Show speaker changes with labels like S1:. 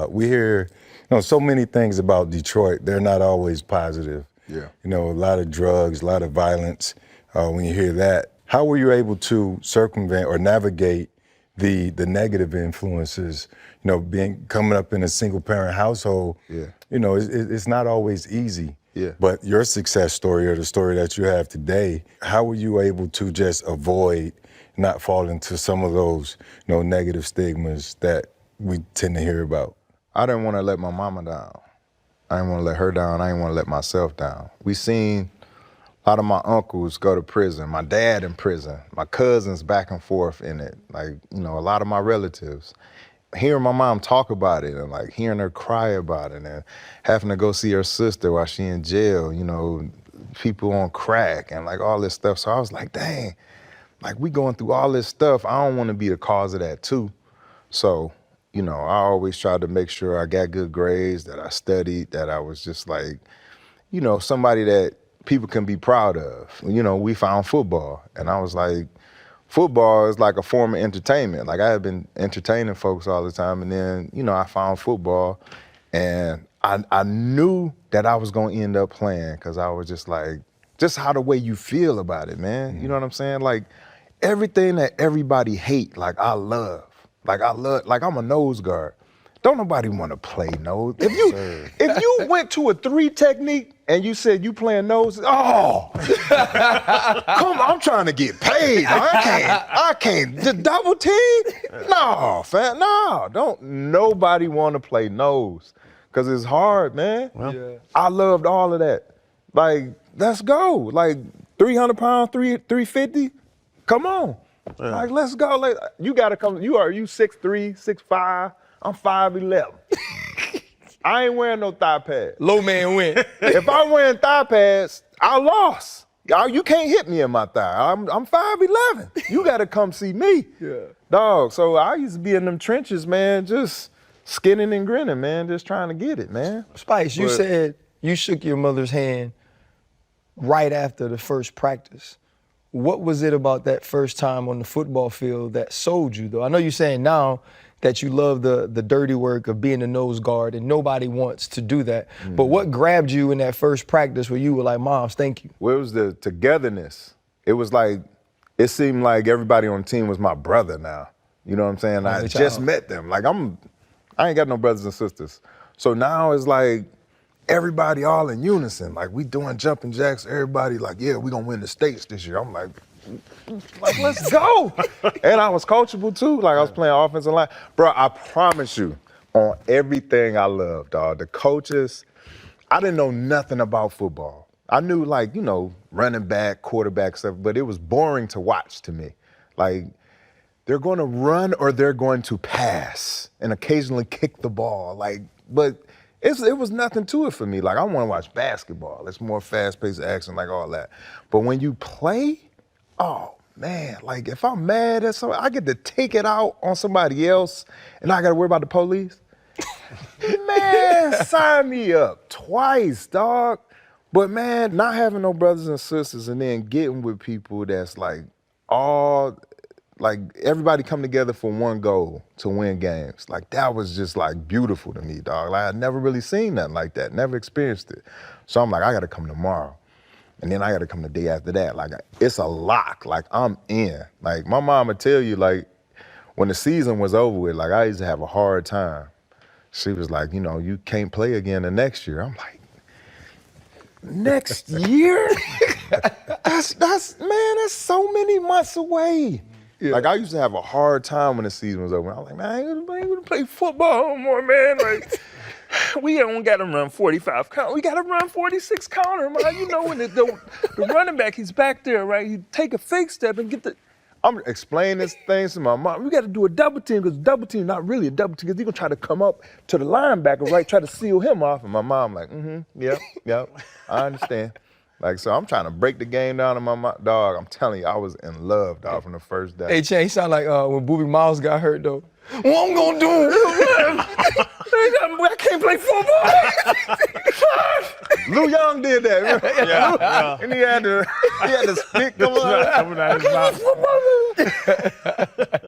S1: We hear, so many things about Detroit. They're not always positive.
S2: Yeah.
S1: A lot of drugs, a lot of violence. When you hear that, how were you able to circumvent or navigate the negative influences? Coming up in a single parent household.
S2: Yeah.
S1: It's not always easy.
S2: Yeah.
S1: But your success story, or the story that you have today, how were you able to just avoid not falling into some of those, negative stigmas that we tend to hear about?
S2: I didn't want to let my mama down. I didn't want to let her down. I didn't want to let myself down. We seen a lot of my uncles go to prison, my dad in prison, my cousins back and forth in it, a lot of my relatives. Hearing my mom talk about it and hearing her cry about it and having to go see her sister while she in jail, people on crack and all this stuff. So I was like, dang, we going through all this stuff. I don't want to be the cause of that too. So, I always tried to make sure I got good grades, that I studied, that I was just somebody that people can be proud of. We found football and I was like, football is like a form of entertainment. I had been entertaining folks all the time, and then, I found football, and I knew that I was gonna end up playing because I was just how the way you feel about it, man.
S1: Mm-hmm.
S2: You know what I'm saying? Everything that everybody hate, I love. I'm a nose guard. Don't nobody want to play nose. If you went to a 3 technique and you said you playing nose, come on, I'm trying to get paid. I can't. The double team? No, fam, no. Don't nobody want to play nose because it's hard, man.
S3: Yeah.
S2: I loved all of that. Let's go. 300 pounds, 350. Come on.
S3: Yeah.
S2: Let's go. You gotta come. Are you 6'3", 6'5"? I'm 5'11". I ain't wearing no thigh pads.
S3: Low man win.
S2: If I'm wearing thigh pads, I lost. You can't hit me in my thigh. I'm 5'11". You gotta come see me.
S3: Yeah.
S2: Dog, so I used to be in them trenches, man, just skinning and grinning, man, just trying to get it, man.
S3: Spice, you said you shook your mother's hand right after the first practice. What was it about that first time on the football field that sold you, though? I know you're saying now that you love the dirty work of being a nose guard, and nobody wants to do that. But what grabbed you in that first practice where you were like, Moms, thank you?
S2: Well, it was the togetherness. It was it seemed like everybody on the team was my brother now. You know what I'm saying? I just met them. I ain't got no brothers and sisters. So now it's everybody all in unison. We doing jumping jacks. Everybody yeah, we gonna win the states this year. I'm let's go. And I was coachable too. I was playing offensive line. Bro, I promise you, on everything I love, dog, the coaches, I didn't know nothing about football. I knew running back, quarterback stuff, but it was boring to watch to me. They're going to run or they're going to pass and occasionally kick the ball. But it was nothing to it for me. I want to watch basketball. It's more fast-paced action, all that. But when you play, oh, man, if I'm mad at somebody, I get to take it out on somebody else and I got to worry about the police. Man, sign me up twice, dog. But, man, not having no brothers and sisters and then getting with people that's everybody come together for one goal, to win games. That was just beautiful to me, dog. I had never really seen nothing like that, never experienced it. So I'm I got to come tomorrow. And then I got to come the day after that. It's a lock. I'm in. My mom would tell you, when the season was over with, I used to have a hard time. She was you can't play again the next year. I'm next year? That's so many months away. Yeah. I used to have a hard time when the season was over. I was man, I ain't gonna play football no more, man. We don't gotta run 45 count. We gotta run 46 counter, man. When the running back, he's back there, right? He take a fake step and get the. I'm explaining these things to my mom. We got to do a double team because double team not really a double team because he's gonna try to come up to the linebacker, right? Try to seal him off. And my mom yep, I understand. So I'm trying to break the game down to my dog. I'm telling you, I was in love, dog, from the first day.
S3: Hey, Chan, he sound like when Boobie Miles got hurt, though. What I'm gonna do? I can't play football.
S2: Lou Young did that.
S3: Yeah.
S2: And he had the stick come on.
S3: Coming out his mouth.